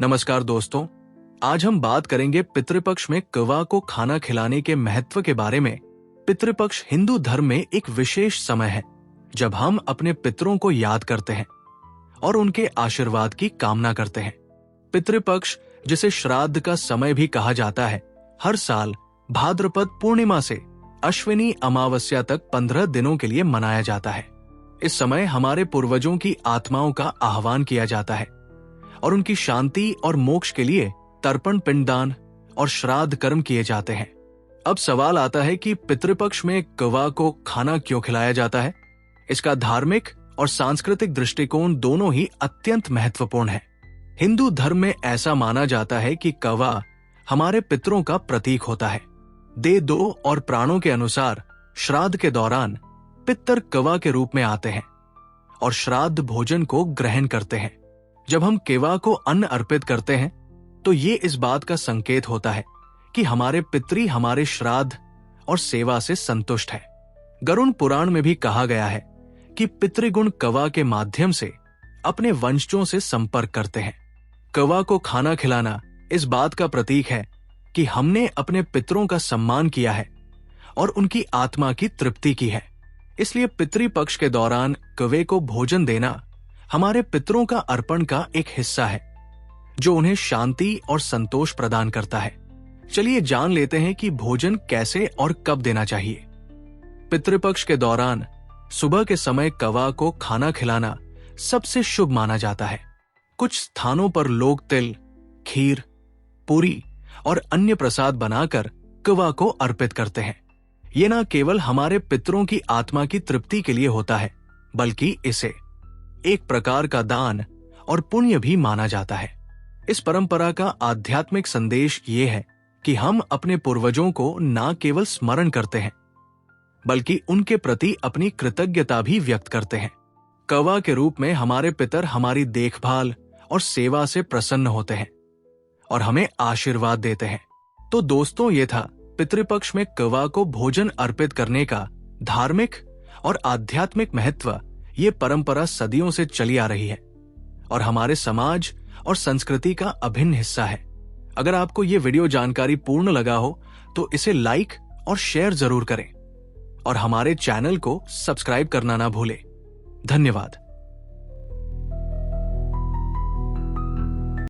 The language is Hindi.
नमस्कार दोस्तों, आज हम बात करेंगे पितृपक्ष में कवा को खाना खिलाने के महत्व के बारे में। पितृपक्ष हिंदू धर्म में एक विशेष समय है जब हम अपने पितरों को याद करते हैं और उनके आशीर्वाद की कामना करते हैं। पितृपक्ष, जिसे श्राद्ध का समय भी कहा जाता है, हर साल भाद्रपद पूर्णिमा से अश्विनी अमावस्या तक 15 दिनों के लिए मनाया जाता है। इस समय हमारे पूर्वजों की आत्माओं का आह्वान किया जाता है और उनकी शांति और मोक्ष के लिए तर्पण, पिंडदान और श्राद्ध कर्म किए जाते हैं। अब सवाल आता है कि पितृपक्ष में कवा को खाना क्यों खिलाया जाता है? इसका धार्मिक और सांस्कृतिक दृष्टिकोण दोनों ही अत्यंत महत्वपूर्ण है। हिंदू धर्म में ऐसा माना जाता है कि कवा हमारे पितरों का प्रतीक होता है। दे दो और प्राणों के अनुसार श्राद्ध के दौरान पितर कवा के रूप में आते हैं और श्राद्ध भोजन को ग्रहण करते हैं। जब हम केवा को अन्न अर्पित करते हैं तो ये इस बात का संकेत होता है कि हमारे पितरी हमारे श्राद्ध और सेवा से संतुष्ट है। गरुड़ पुराण में भी कहा गया है कि पितृगुण कवा के माध्यम से अपने वंशजों से संपर्क करते हैं। कवा को खाना खिलाना इस बात का प्रतीक है कि हमने अपने पितरों का सम्मान किया है और उनकी आत्मा की तृप्ति की है। इसलिए पितृपक्ष के दौरान कवे को भोजन देना हमारे पितरों का अर्पण का एक हिस्सा है, जो उन्हें शांति और संतोष प्रदान करता है। चलिए जान लेते हैं कि भोजन कैसे और कब देना चाहिए। पितृपक्ष के दौरान सुबह के समय कवा को खाना खिलाना सबसे शुभ माना जाता है। कुछ स्थानों पर लोग तिल, खीर, पूरी और अन्य प्रसाद बनाकर कवा को अर्पित करते हैं। ये न केवल हमारे पितरों की आत्मा की तृप्ति के लिए होता है, बल्कि इसे एक प्रकार का दान और पुण्य भी माना जाता है। इस परंपरा का आध्यात्मिक संदेश ये है कि हम अपने पूर्वजों को न केवल स्मरण करते हैं, बल्कि उनके प्रति अपनी कृतज्ञता भी व्यक्त करते हैं। कवा के रूप में हमारे पितर हमारी देखभाल और सेवा से प्रसन्न होते हैं और हमें आशीर्वाद देते हैं। तो दोस्तों, ये था पितृपक्ष में कवा को भोजन अर्पित करने का धार्मिक और आध्यात्मिक महत्व। ये परंपरा सदियों से चली आ रही है और हमारे समाज और संस्कृति का अभिन्न हिस्सा है। अगर आपको ये वीडियो जानकारी पूर्ण लगा हो तो इसे लाइक और शेयर जरूर करें और हमारे चैनल को सब्सक्राइब करना ना भूलें। धन्यवाद।